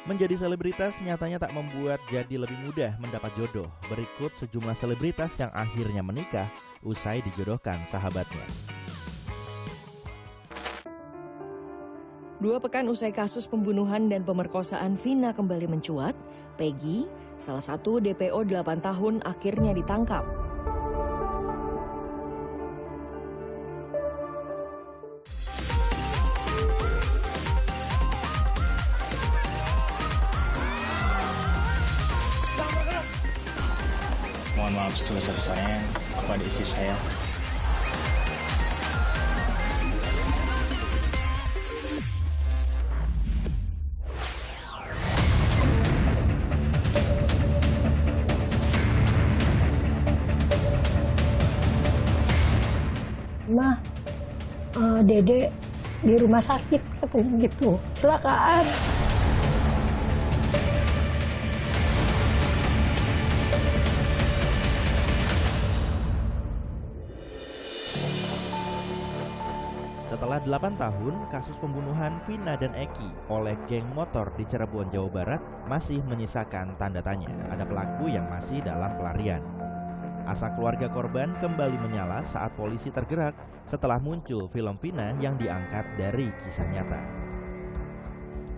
Menjadi selebritas nyatanya tak membuat jadi lebih mudah mendapat jodoh. Berikut sejumlah selebritas yang akhirnya menikah usai dijodohkan sahabatnya. 2 pekan usai kasus pembunuhan dan pemerkosaan Vina kembali mencuat, Peggy, salah satu DPO 8 tahun akhirnya ditangkap. Mohon maaf sebesar-besarnya kepada istri saya. Mah, Dede di rumah sakit katanya gitu, kecelakaan. Setelah 8 tahun, kasus pembunuhan Vina dan Eki oleh geng motor di Cirebon, Jawa Barat masih menyisakan tanda tanya. Ada pelaku yang masih dalam pelarian. Asa keluarga korban kembali menyala saat polisi tergerak setelah muncul film Vina yang diangkat dari kisah nyata.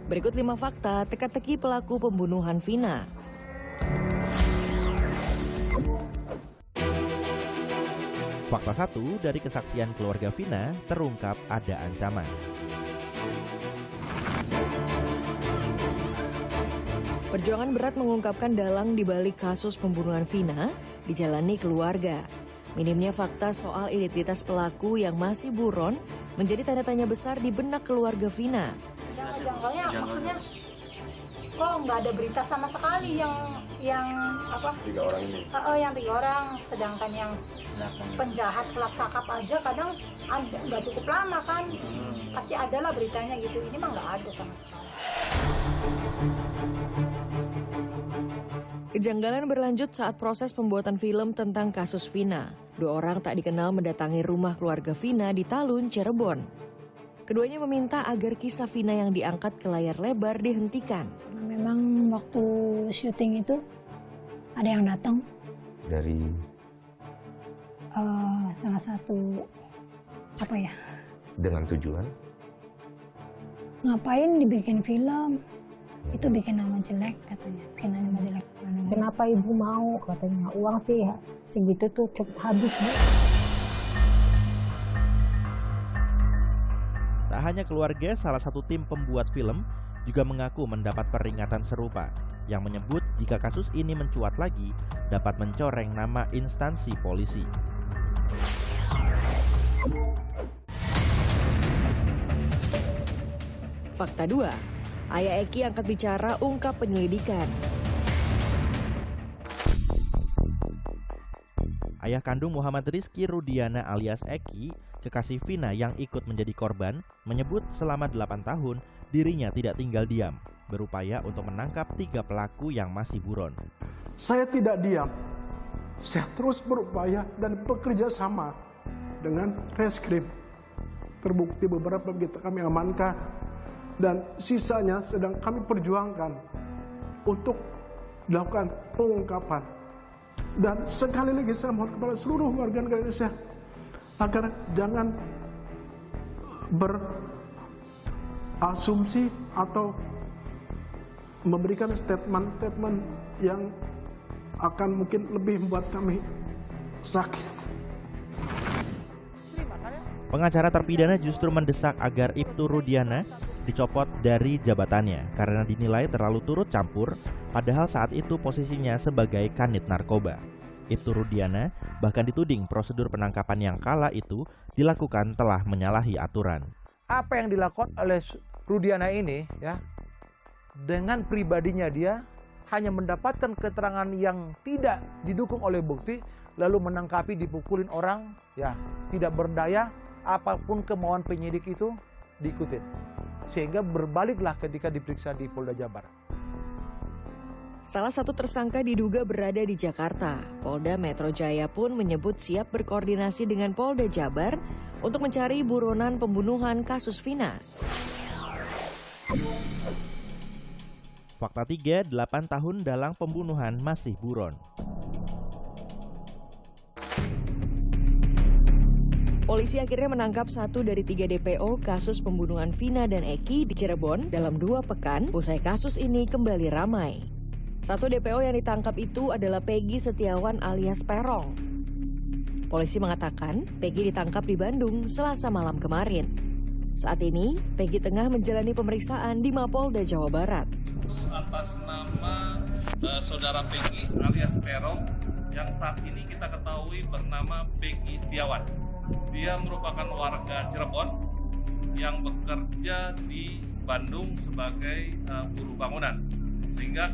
Berikut 5 fakta teka-teki pelaku pembunuhan Vina. Fakta 1, dari kesaksian keluarga Vina terungkap ada ancaman. Perjuangan berat mengungkapkan dalang di balik kasus pembunuhan Vina dijalani keluarga. Minimnya fakta soal identitas pelaku yang masih buron menjadi tanda tanya besar di benak keluarga Vina. Janggalnya maksudnya kok nggak ada berita sama sekali yang apa? 3 orang ini. Yang 3 orang, sedangkan yang penjahat kelas kakap aja kadang nggak cukup lama kan? Pasti ada lah beritanya gitu. Ini mah nggak ada sama sekali. Kejanggalan berlanjut saat proses pembuatan film tentang kasus Vina. 2 orang tak dikenal mendatangi rumah keluarga Vina di Talun, Cirebon. Keduanya meminta agar kisah Vina yang diangkat ke layar lebar dihentikan. Memang waktu syuting itu ada yang datang. Dari Salah satu apa ya? dengan tujuan Ngapain dibikin film? Itu bikin nama jelek katanya. Bikin nama jelek. Kenapa ibu mau katanya? Uang sih ya, segitu tuh cukup habis Bu. Tak hanya keluarga, salah satu tim pembuat film juga mengaku mendapat peringatan serupa yang menyebut jika kasus ini mencuat lagi dapat mencoreng nama instansi polisi. Fakta 2, ayah Eki angkat bicara ungkap penyelidikan. Ayah kandung Muhammad Rizky Rudiana alias Eki, kekasih Vina yang ikut menjadi korban, menyebut selama 8 tahun dirinya tidak tinggal diam, berupaya untuk menangkap 3 pelaku yang masih buron. Saya tidak diam, saya terus berupaya dan bekerja sama dengan reskrim. Terbukti beberapa kita kami amankan dan sisanya sedang kami perjuangkan untuk dilakukan pengungkapan. Dan sekali lagi saya mohon kepada seluruh warga negara Indonesia agar jangan berasumsi atau memberikan statement-statement yang akan mungkin lebih membuat kami sakit. Pengacara terpidana justru mendesak agar Ibtu Rudiana dicopot dari jabatannya karena dinilai terlalu turut campur, padahal saat itu posisinya sebagai kanit narkoba. Ibtu Rudiana bahkan dituding prosedur penangkapan yang kala itu dilakukan telah menyalahi aturan. Apa yang dilakukan oleh Rudiana ini ya, dengan pribadinya dia hanya mendapatkan keterangan yang tidak didukung oleh bukti, lalu menangkapi, dipukulin orang, ya tidak berdaya, apapun kemauan penyidik itu diikutin. Sehingga berbaliklah ketika diperiksa di Polda Jabar. Salah satu tersangka diduga berada di Jakarta. Polda Metro Jaya pun menyebut siap berkoordinasi dengan Polda Jabar untuk mencari buronan pembunuhan kasus Vina. Fakta 3, 8 tahun dalang pembunuhan masih buron. Polisi akhirnya menangkap 1 dari 3 DPO kasus pembunuhan Vina dan Eki di Cirebon dalam 2 pekan usai kasus ini kembali ramai. 1 DPO yang ditangkap itu adalah Peggy Setiawan alias Perong. Polisi mengatakan Peggy ditangkap di Bandung Selasa malam kemarin. Saat ini, Peggy tengah menjalani pemeriksaan di Mapolda Jawa Barat. Atas nama saudara Peggy alias Perong yang saat ini kita ketahui bernama Peggy Setiawan. Dia merupakan warga Cirebon yang bekerja di Bandung sebagai buruh bangunan. Sehingga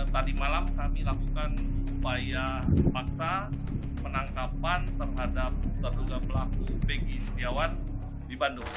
tadi malam kami lakukan upaya paksa penangkapan terhadap terduga pelaku Peggy Setiawan di Bandung.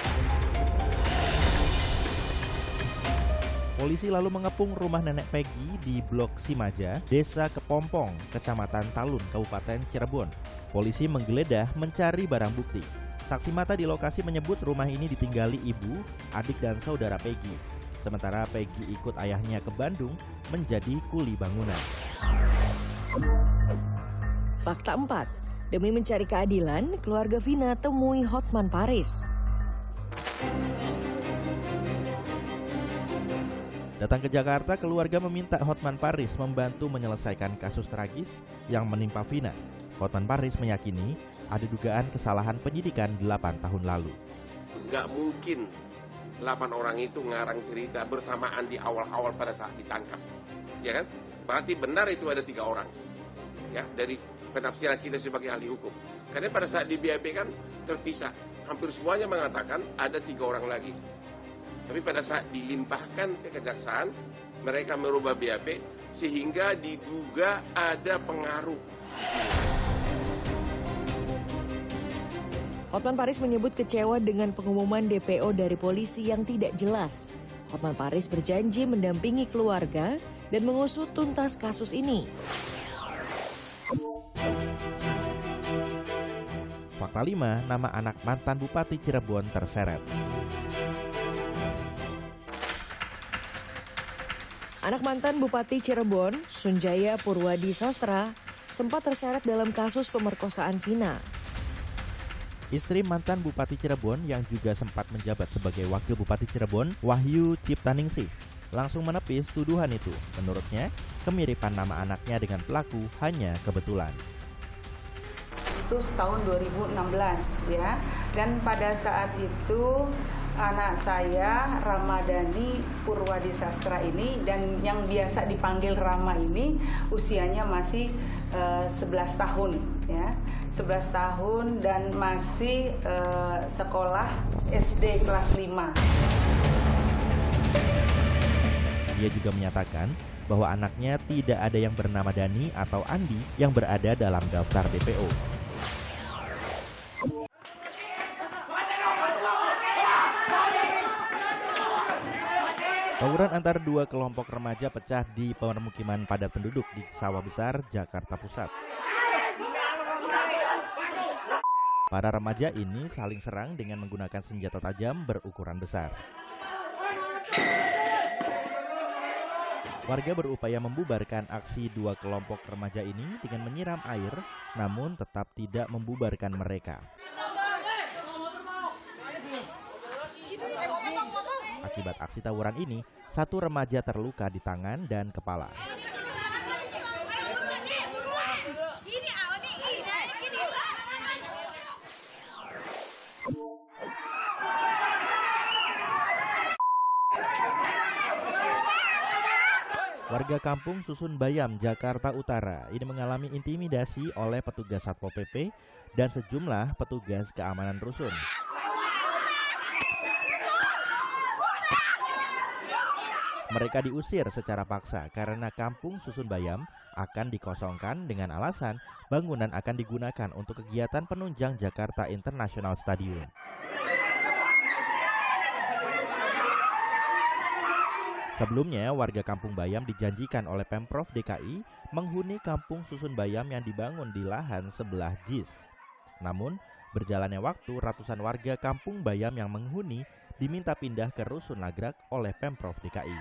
Polisi lalu mengepung rumah nenek Peggy di Blok Simaja, Desa Kepompong, Kecamatan Talun, Kabupaten Cirebon. Polisi menggeledah mencari barang bukti. Saksi mata di lokasi menyebut rumah ini ditinggali ibu, adik dan saudara Peggy. Sementara Peggy ikut ayahnya ke Bandung menjadi kuli bangunan. Fakta 4. Demi mencari keadilan, keluarga Vina temui Hotman Paris. Datang ke Jakarta, keluarga meminta Hotman Paris membantu menyelesaikan kasus tragis yang menimpa Vina. Hotman Paris meyakini ada dugaan kesalahan penyidikan 8 tahun lalu. Nggak mungkin 8 orang itu ngarang cerita bersamaan di awal-awal pada saat ditangkap. Ya kan? Berarti benar itu ada 3 orang. Ya, dari penafsiran kita sebagai ahli hukum. Karena pada saat di BAP kan terpisah. Hampir semuanya mengatakan ada 3 orang lagi. Tapi pada saat dilimpahkan ke kejaksaan, mereka merubah BAP sehingga diduga ada pengaruh. Hotman Paris menyebut kecewa dengan pengumuman DPO dari polisi yang tidak jelas. Hotman Paris berjanji mendampingi keluarga dan mengusut tuntas kasus ini. Fakta 5, nama anak mantan Bupati Cirebon terseret. Anak mantan Bupati Cirebon, Sunjaya Purwadi Sastra, sempat terseret dalam kasus pemerkosaan Vina. Istri mantan Bupati Cirebon yang juga sempat menjabat sebagai Wakil Bupati Cirebon, Wahyu Ciptaningsih, langsung menepis tuduhan itu. Menurutnya, kemiripan nama anaknya dengan pelaku hanya kebetulan. Agustus tahun 2016 ya. Dan pada saat itu anak saya Ramadhani Purwadi Sastra ini dan yang biasa dipanggil Rama ini usianya masih 11 tahun ya. 11 tahun dan masih sekolah SD kelas 5. Dia juga menyatakan bahwa anaknya tidak ada yang bernama Dani atau Andi yang berada dalam daftar DPO. Tawuran antar 2 kelompok remaja pecah di permukiman padat penduduk di Sawah Besar, Jakarta Pusat. Para remaja ini saling serang dengan menggunakan senjata tajam berukuran besar. Warga berupaya membubarkan aksi 2 kelompok remaja ini dengan menyiram air, namun tetap tidak membubarkan mereka. Akibat aksi tawuran ini, 1 remaja terluka di tangan dan kepala. Warga kampung Susun Bayam, Jakarta Utara ini mengalami intimidasi oleh petugas Satpol PP dan sejumlah petugas keamanan rusun. Mereka diusir secara paksa karena kampung Susun Bayam akan dikosongkan dengan alasan bangunan akan digunakan untuk kegiatan penunjang Jakarta International Stadium. Sebelumnya, warga Kampung Bayam dijanjikan oleh Pemprov DKI menghuni Kampung Susun Bayam yang dibangun di lahan sebelah JIS. Namun, berjalannya waktu, ratusan warga Kampung Bayam yang menghuni diminta pindah ke Rusun Nagrak oleh Pemprov DKI.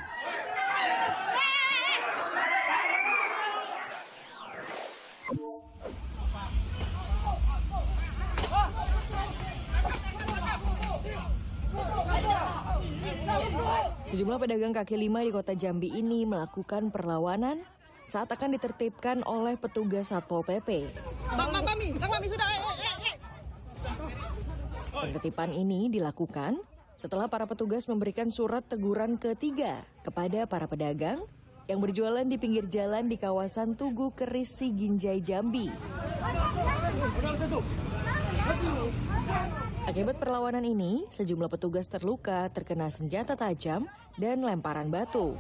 Sejumlah pedagang kaki lima di kota Jambi ini melakukan perlawanan saat akan ditertibkan oleh petugas Satpol PP. Penertiban ini dilakukan setelah para petugas memberikan surat teguran ketiga kepada para pedagang yang berjualan di pinggir jalan di kawasan Tugu Keris Siginjai Jambi. Akibat perlawanan ini, sejumlah petugas terluka terkena senjata tajam dan lemparan batu.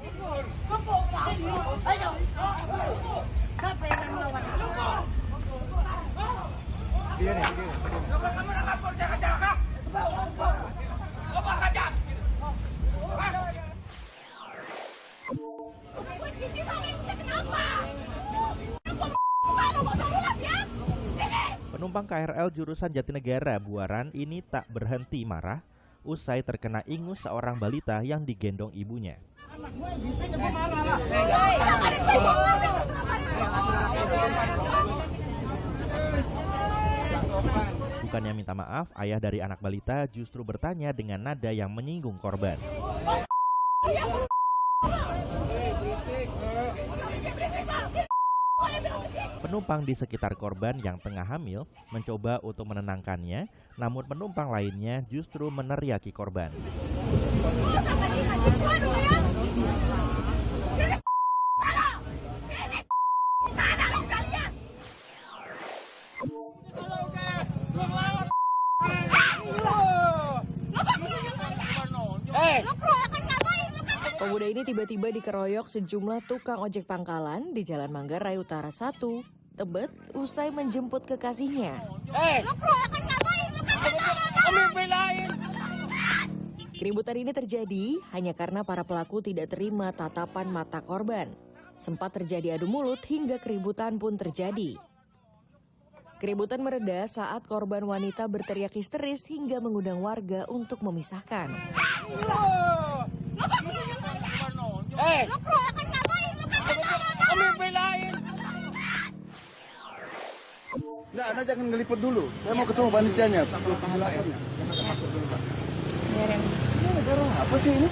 Penumpang KRL jurusan Jatinegara Buaran ini tak berhenti marah usai terkena ingus seorang balita yang digendong ibunya. Bukannya minta maaf, ayah dari anak balita justru bertanya dengan nada yang menyinggung korban. Penumpang di sekitar korban yang tengah hamil mencoba untuk menenangkannya, namun penumpang lainnya justru meneriaki korban. Pemuda ini tiba-tiba dikeroyok sejumlah tukang ojek pangkalan di Jalan Manggarai Utara 1, Tebet, usai menjemput kekasihnya. Keributan ini terjadi hanya karena para pelaku tidak terima tatapan mata korban. Sempat terjadi adu mulut hingga keributan pun terjadi. Keributan mereda saat korban wanita berteriak histeris hingga mengundang warga untuk memisahkan. Enggak, Anda jangan ngelipet dulu. Saya mau ketemu panitianya. Apa sih ini?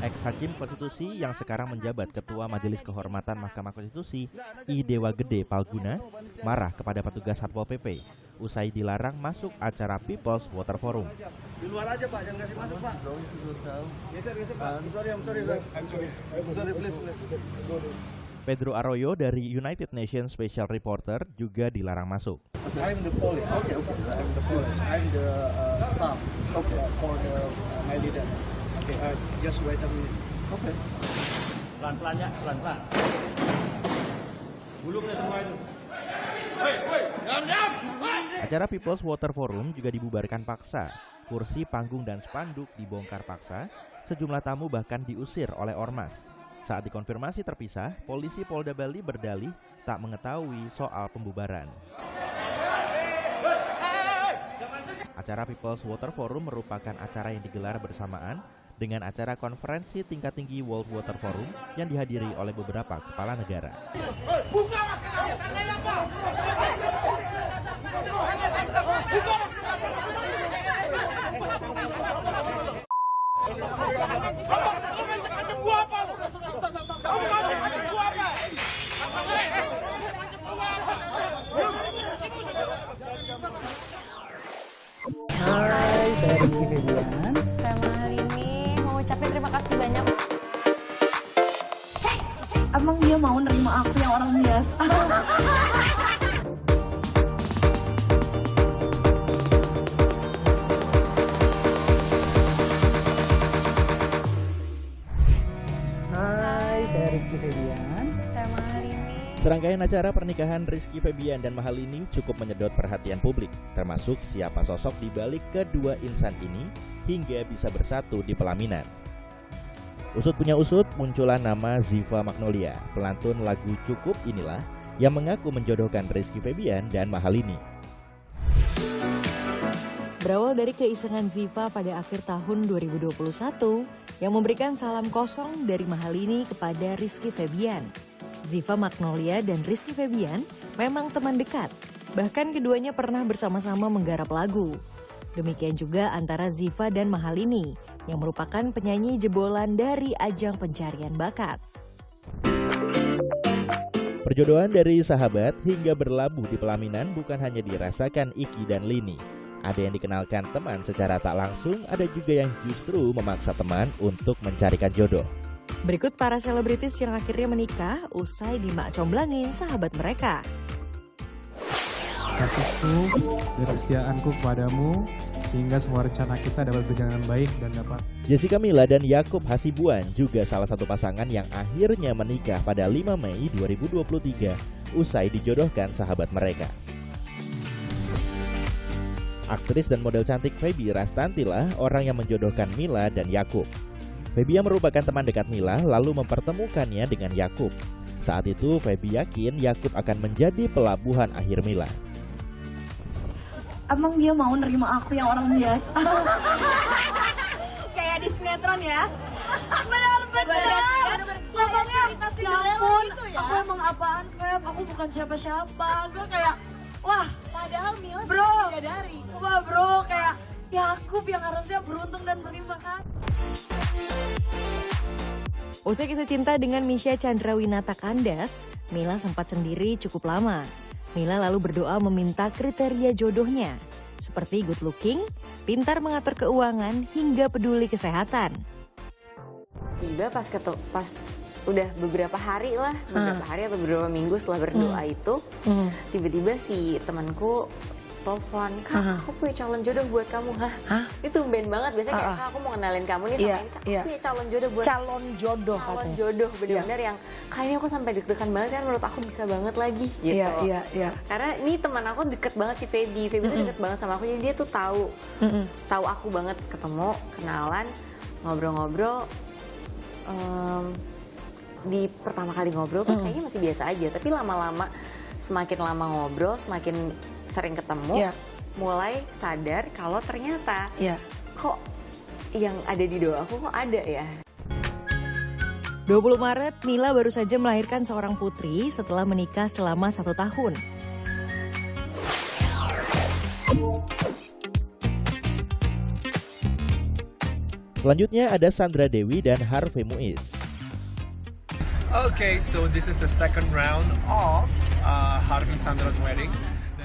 Ex-Hakim Konstitusi yang sekarang menjabat Ketua Majelis Kehormatan Mahkamah Konstitusi I Dewa Gede Palguna marah kepada petugas Satpol PP usai dilarang masuk acara People's Water Forum. Di luar aja Pak, jangan kasih masuk Pak. Geser Pak. Sorry, please. Pedro Arroyo dari United Nations Special Reporter juga dilarang masuk. I'm the police. Okay. I'm the police. I'm the staff. Okay. For my leader. Okay, just wait a minute. Okay. Pelan-pelan ya, pelan-pelan. Gulungnya semua itu. Acara People's Water Forum juga dibubarkan paksa. Kursi, panggung, dan spanduk dibongkar paksa. Sejumlah tamu bahkan diusir oleh ormas. Saat dikonfirmasi terpisah, polisi Polda Bali berdalih tak mengetahui soal pembubaran. Acara People's Water Forum merupakan acara yang digelar bersamaan dengan acara konferensi tingkat tinggi World Water Forum yang dihadiri oleh beberapa kepala negara. Buka maskernya, tandanya apa? Hai, saya Rizky Febian. Saya Mahalini, mau ucapin terima kasih banyak. Emang dia mau nerima aku yang orang biasa? Hai, saya Rizky Febian. Saya Mahalini. Serangkaian acara pernikahan Rizky Febian dan Mahalini cukup menyedot perhatian publik, termasuk siapa sosok di balik kedua insan ini hingga bisa bersatu di pelaminan. Usut punya usut, muncullah nama Ziva Magnolia, pelantun lagu Cukup Inilah yang mengaku menjodohkan Rizky Febian dan Mahalini. Berawal dari keisengan Ziva pada akhir tahun 2021 yang memberikan salam kosong dari Mahalini kepada Rizky Febian. Ziva Magnolia dan Rizky Febian memang teman dekat. Bahkan keduanya pernah bersama-sama menggarap lagu. Demikian juga antara Ziva dan Mahalini yang merupakan penyanyi jebolan dari ajang pencarian bakat. Perjodohan dari sahabat hingga berlabuh di pelaminan bukan hanya dirasakan Iki dan Lini. Ada yang dikenalkan teman secara tak langsung, ada juga yang justru memaksa teman untuk mencarikan jodoh. Berikut para selebritis yang akhirnya menikah usai dimak-comblangin sahabat mereka. Kasihku dan kesetiaanku kepadamu sehingga semua rencana kita dapat berjalan baik dan dapat. Jessica Mila dan Yakub Hasibuan juga salah satu pasangan yang akhirnya menikah pada 5 Mei 2023 usai dijodohkan sahabat mereka. Aktris dan model cantik Feby Rastantilah orang yang menjodohkan Mila dan Yakub. Feby yang merupakan teman dekat Mila lalu mempertemukannya dengan Yakub. Saat itu Feby yakin Yakub akan menjadi pelabuhan akhir Mila. Emang dia mau nerima aku yang orang biasa? Kayak di sinetron ya? Benar-benar. Ngomongnya ya ampun, gitu ya? Aku emang apaan, Feb? Aku bukan siapa-siapa. Gue kayak, wah, padahal Mila sudah menyadari. Wah bro, kayak Yakub yang harusnya beruntung dan berterima kasih. Usai kisah cinta dengan Misha Chandrawinata Kandas, Mila sempat sendiri cukup lama. Mila lalu berdoa meminta kriteria jodohnya, seperti good looking, pintar mengatur keuangan, hingga peduli kesehatan. Tiba pas udah beberapa hari lah, beberapa hari atau beberapa minggu setelah berdoa itu, tiba-tiba si temanku telepon, Kak, aku punya calon jodoh buat kamu. Hah? Itu ben banget, biasanya kayak, Kak, aku mau kenalin kamu nih sama ini, Kak, aku punya calon jodoh buat calon jodoh bener-bener yang kayaknya aku sampai deg-degan banget kan, menurut aku bisa banget lagi gitu. Iya. Karena ini teman aku deket banget si Feby tuh deket banget sama aku, jadi dia tuh tahu aku banget, ketemu, kenalan, ngobrol-ngobrol. Di pertama kali ngobrol tuh kayaknya masih biasa aja, tapi lama-lama semakin lama ngobrol, semakin sering ketemu, mulai sadar kalau ternyata kok yang ada di doaku kok ada ya. 20 Maret, Mila baru saja melahirkan seorang putri setelah menikah selama 1 tahun. Selanjutnya ada Sandra Dewi dan Harvey Muiz. Okay, so this is the second round of Harvey Sandra's wedding.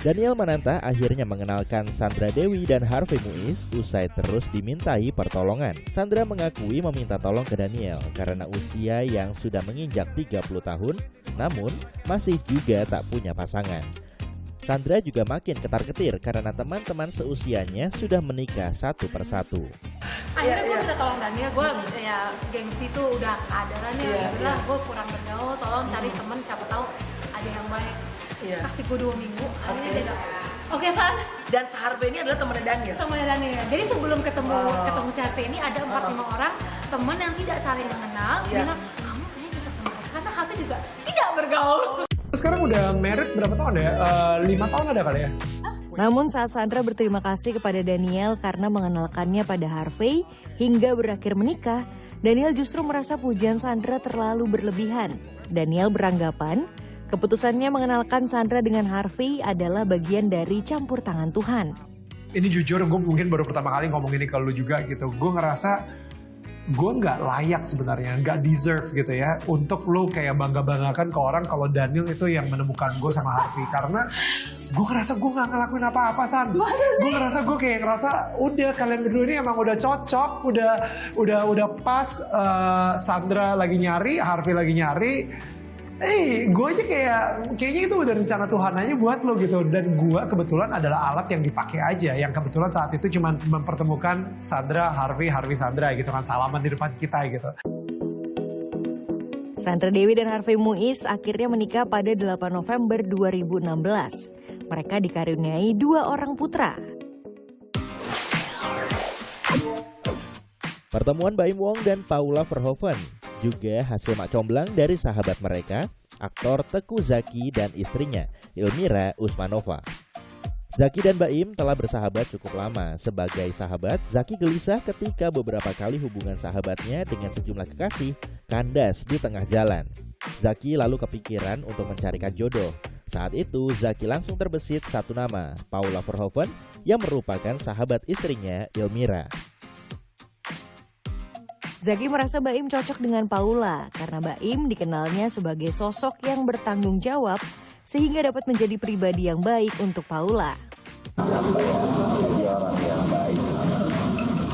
Daniel Mananta akhirnya mengenalkan Sandra Dewi dan Harvey Muiz usai terus dimintai pertolongan. Sandra mengakui meminta tolong ke Daniel karena usia yang sudah menginjak 30 tahun, namun masih juga tak punya pasangan. Sandra juga makin ketar-ketir karena teman-teman seusianya sudah menikah satu persatu. Akhirnya gue minta tolong Daniel, gue ya gengsi tuh udah keadaran ya, gue kurang bergaul, tolong cari temen, siapa tahu ada yang baik. Kasih gue 2 minggu, akhirnya dia oke, San. Dan si Harvey ini adalah temannya Daniel. Temannya Daniel. Jadi sebelum ketemu si Harvey ini ada 4-5 orang teman yang tidak saling mengenal, bilang kamu kayaknya cocok sama aku, karena Harvey juga tidak bergaul. Sekarang udah married berapa tahun ya? 5 tahun ada kali ya? Namun saat Sandra berterima kasih kepada Daniel karena mengenalkannya pada Harvey hingga berakhir menikah, Daniel justru merasa pujian Sandra terlalu berlebihan. Daniel beranggapan keputusannya mengenalkan Sandra dengan Harvey adalah bagian dari campur tangan Tuhan. Ini jujur, gue mungkin baru pertama kali ngomong ini ke lu juga gitu. Gue ngerasa gue nggak layak sebenarnya, nggak deserve gitu ya untuk lu kayak bangga-banggakan ke orang kalau Daniel itu yang menemukan gue sama Harvey. Karena gue ngerasa gue nggak ngelakuin apa-apa, San. Gue ngerasa udah kalian berdua ini emang udah cocok, udah pas. Sandra lagi nyari, Harvey lagi nyari. Gue aja kayaknya itu udah rencana Tuhan aja buat lo gitu. Dan gue kebetulan adalah alat yang dipakai aja, yang kebetulan saat itu cuma mempertemukan Sandra, Harvey, Sandra gitu kan, salaman di depan kita gitu. Sandra Dewi dan Harvey Muiz akhirnya menikah pada 8 November 2016. Mereka dikaruniai 2 orang putra. Pertemuan Baim Wong dan Paula Verhoeven juga hasil mak comblang dari sahabat mereka, aktor Teuku Zacky dan istrinya, Ilmira Usmanova. Zacky dan Baim telah bersahabat cukup lama. Sebagai sahabat, Zacky gelisah ketika beberapa kali hubungan sahabatnya dengan sejumlah kekasih kandas di tengah jalan. Zacky lalu kepikiran untuk mencarikan jodoh. Saat itu, Zacky langsung terbesit satu nama, Paula Verhoeven, yang merupakan sahabat istrinya, Ilmira. Zaki merasa Baim cocok dengan Paula karena Baim dikenalnya sebagai sosok yang bertanggung jawab sehingga dapat menjadi pribadi yang baik untuk Paula. Dia orang yang baik,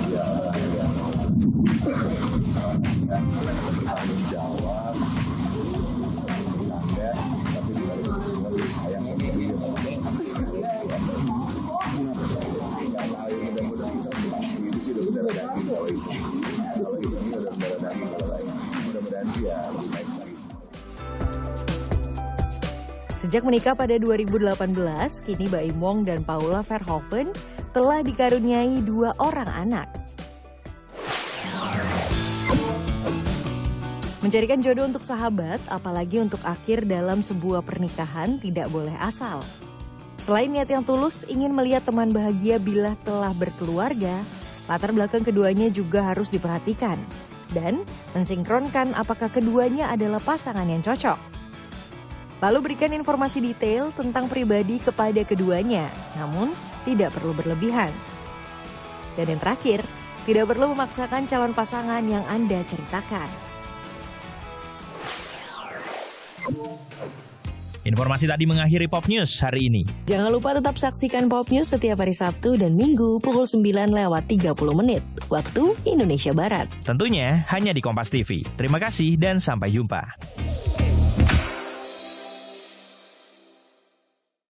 dia orang yang bertanggung jawab, selalu bercanda, tapi di balik itu semua dia sayang sama dia. Kalau mudah-mudahan bisa pasti itu sih udah berdarah daging kalau Iseng ini udah berdarah daging kalau lain. Mudah-mudahan sih ya lebih baik lagi semua. Sejak menikah pada 2018, kini Baim Wong dan Paula Verhoeven telah dikaruniai 2 orang anak. Mencarikan jodoh untuk sahabat, apalagi untuk akhir dalam sebuah pernikahan, tidak boleh asal. Selain niat yang tulus ingin melihat teman bahagia bila telah berkeluarga, latar belakang keduanya juga harus diperhatikan dan mensinkronkan apakah keduanya adalah pasangan yang cocok. Lalu berikan informasi detail tentang pribadi kepada keduanya, namun tidak perlu berlebihan. Dan yang terakhir, tidak perlu memaksakan calon pasangan yang Anda ceritakan. Informasi tadi mengakhiri Pop News hari ini. Jangan lupa tetap saksikan Pop News setiap hari Sabtu dan Minggu pukul 9:30 waktu Indonesia Barat. Tentunya hanya di Kompas TV. Terima kasih dan sampai jumpa.